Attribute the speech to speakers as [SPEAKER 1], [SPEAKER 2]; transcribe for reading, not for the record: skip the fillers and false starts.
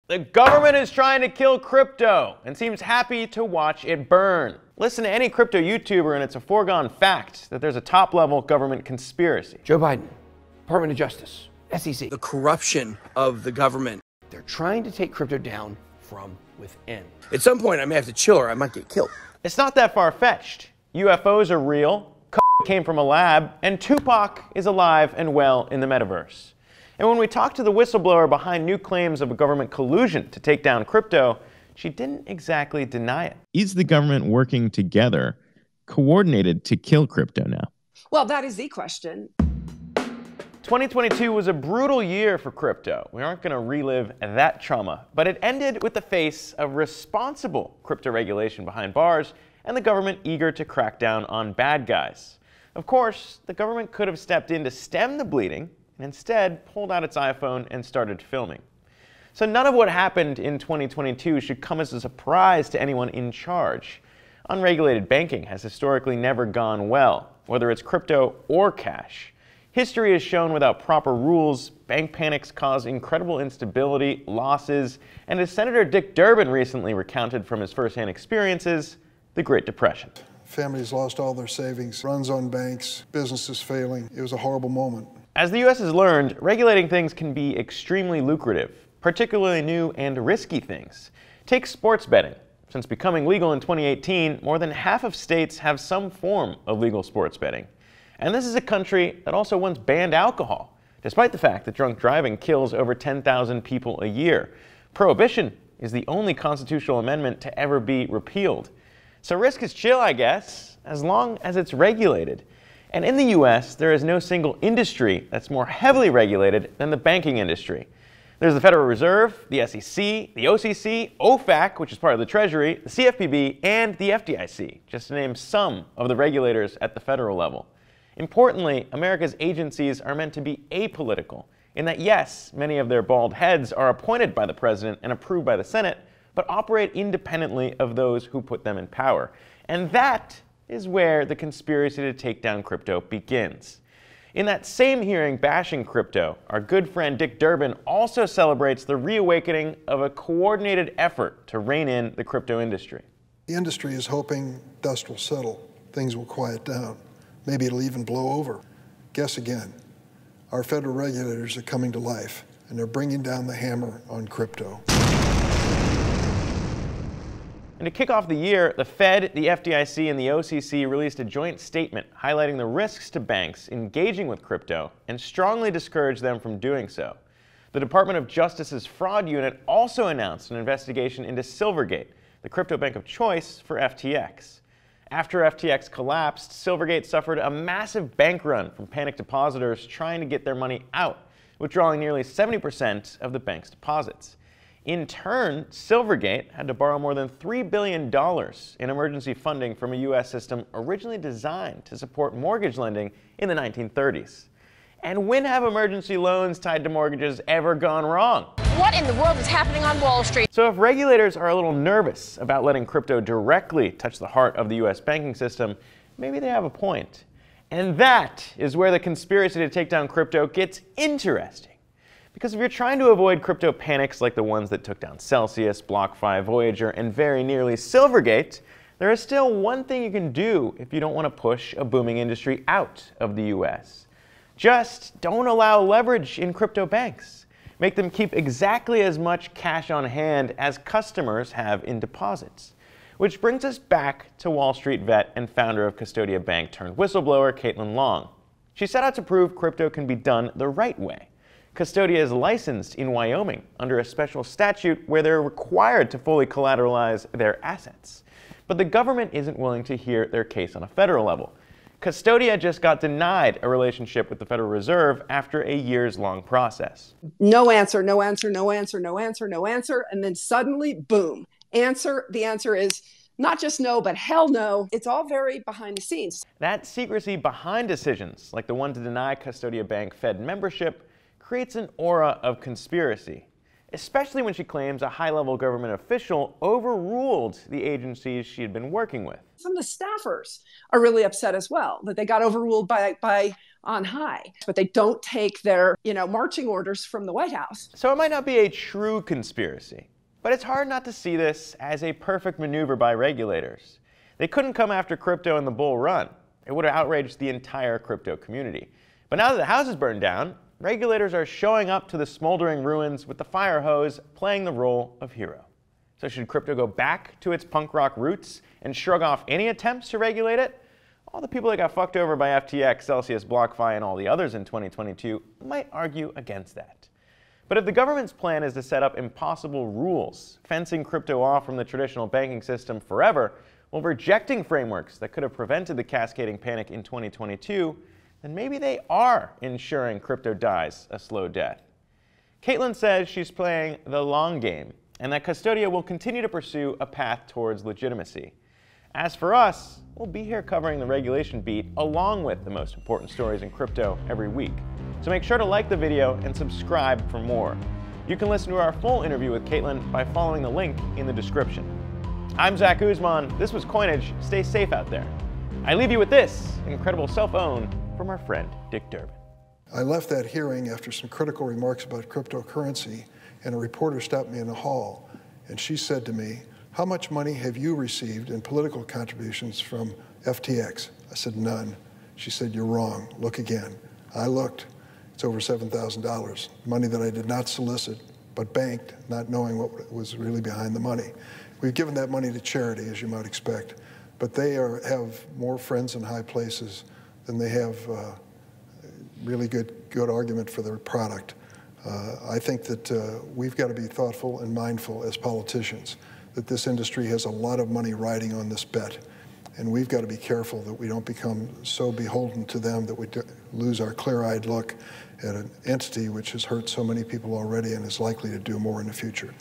[SPEAKER 1] The government is trying to kill crypto and seems happy to watch it burn. Listen to any crypto YouTuber and it's a foregone fact that there's a top-level government conspiracy.
[SPEAKER 2] Joe Biden, Department of Justice, SEC.
[SPEAKER 3] The corruption of the government.
[SPEAKER 2] They're trying to take crypto down from within.
[SPEAKER 3] At some point, I may have to chill or I might get killed.
[SPEAKER 1] It's not that far-fetched. UFOs are real, came from a lab, and Tupac is alive and well in the metaverse. And when we talked to the whistleblower behind new claims of a government collusion to take down crypto, she didn't exactly deny it.
[SPEAKER 4] Is the government working together, coordinated to kill crypto now?
[SPEAKER 5] Well, that is the question.
[SPEAKER 1] 2022 was a brutal year for crypto. We aren't going to relive that trauma, but it ended with the face of responsible crypto regulation behind bars and the government eager to crack down on bad guys. Of course, the government could have stepped in to stem the bleeding and instead pulled out its iPhone and started filming. So none of what happened in 2022 should come as a surprise to anyone in charge. Unregulated banking has historically never gone well, whether it's crypto or cash. History has shown without proper rules, bank panics cause incredible instability, losses, and as Senator Dick Durbin recently recounted from his firsthand experiences, the Great Depression.
[SPEAKER 6] Families lost all their savings, runs on banks, businesses failing. It was a horrible moment.
[SPEAKER 1] As the US has learned, regulating things can be extremely lucrative, particularly new and risky things. Take sports betting. Since becoming legal in 2018, more than half of states have some form of legal sports betting. And this is a country that also once banned alcohol, despite the fact that drunk driving kills over 10,000 people a year. Prohibition is the only constitutional amendment to ever be repealed. So risk is chill, I guess, as long as it's regulated. And in the US, there is no single industry that's more heavily regulated than the banking industry. There's the Federal Reserve, the SEC, the OCC, OFAC, which is part of the Treasury, the CFPB, and the FDIC, just to name some of the regulators at the federal level. Importantly, America's agencies are meant to be apolitical, in that yes, many of their bald heads are appointed by the president and approved by the Senate, but operate independently of those who put them in power. And that is where the conspiracy to take down crypto begins. In that same hearing bashing crypto, our good friend Dick Durbin also celebrates the reawakening of a coordinated effort to rein in the crypto industry.
[SPEAKER 6] The industry is hoping dust will settle, things will quiet down. Maybe it'll even blow over. Guess again. Our federal regulators are coming to life, and they're bringing down the hammer on crypto.
[SPEAKER 1] And to kick off the year, the Fed, the FDIC, and the OCC released a joint statement highlighting the risks to banks engaging with crypto and strongly discouraged them from doing so. The Department of Justice's fraud unit also announced an investigation into Silvergate, the crypto bank of choice for FTX. After FTX collapsed, Silvergate suffered a massive bank run from panicked depositors trying to get their money out, withdrawing nearly 70% of the bank's deposits. In turn, Silvergate had to borrow more than $3 billion in emergency funding from a U.S. system originally designed to support mortgage lending in the 1930s. And when have emergency loans tied to mortgages ever gone wrong?
[SPEAKER 7] What in the world is happening on Wall Street?
[SPEAKER 1] So if regulators are a little nervous about letting crypto directly touch the heart of the U.S. banking system, maybe they have a point. And that is where the conspiracy to take down crypto gets interesting. Because if you're trying to avoid crypto panics like the ones that took down Celsius, BlockFi, Voyager, and very nearly Silvergate, there is still one thing you can do if you don't want to push a booming industry out of the US. Just don't allow leverage in crypto banks. Make them keep exactly as much cash on hand as customers have in deposits. Which brings us back to Wall Street vet and founder of Custodia Bank turned whistleblower, Caitlin Long. She set out to prove crypto can be done the right way. Custodia is licensed in Wyoming under a special statute where they're required to fully collateralize their assets. But the government isn't willing to hear their case on a federal level. Custodia just got denied a relationship with the Federal Reserve after a years-long process.
[SPEAKER 5] No answer, no answer, no answer, no answer, no answer, and then suddenly, boom, answer. The answer is not just no, but hell no. It's all very behind the scenes.
[SPEAKER 1] That secrecy behind decisions, like the one to deny Custodia Bank Fed membership, creates an aura of conspiracy, especially when she claims a high-level government official overruled the agencies she had been working with.
[SPEAKER 5] Some of the staffers are really upset as well, that they got overruled by on high, but they don't take their, marching orders from the White House.
[SPEAKER 1] So it might not be a true conspiracy, but it's hard not to see this as a perfect maneuver by regulators. They couldn't come after crypto in the bull run. It would have outraged the entire crypto community. But now that the house is burned down, regulators are showing up to the smoldering ruins with the fire hose, playing the role of hero. So should crypto go back to its punk rock roots and shrug off any attempts to regulate it? All the people that got fucked over by FTX, Celsius, BlockFi, and all the others in 2022 might argue against that. But if the government's plan is to set up impossible rules, fencing crypto off from the traditional banking system forever, while rejecting frameworks that could have prevented the cascading panic in 2022, then maybe they are ensuring crypto dies a slow death. Caitlin says she's playing the long game, and that Custodia will continue to pursue a path towards legitimacy. As for us, we'll be here covering the regulation beat along with the most important stories in crypto every week. So make sure to like the video and subscribe for more. You can listen to our full interview with Caitlin by following the link in the description. I'm Zach Guzman. This was Coinage. Stay safe out there. I leave you with this incredible cell phone from our friend Dick Durbin.
[SPEAKER 6] I left that hearing after some critical remarks about cryptocurrency, and a reporter stopped me in the hall, and she said to me, "How much money have you received in political contributions from FTX?" I said, "None." She said, "You're wrong. Look again." I looked. It's over $7,000, money that I did not solicit, but banked, not knowing what was really behind the money. We've given that money to charity, as you might expect, but they have more friends in high places than they have really good argument for their product. I think that we've got to be thoughtful and mindful as politicians that this industry has a lot of money riding on this bet, and we've got to be careful that we don't become so beholden to them that we lose our clear-eyed look at an entity which has hurt so many people already and is likely to do more in the future.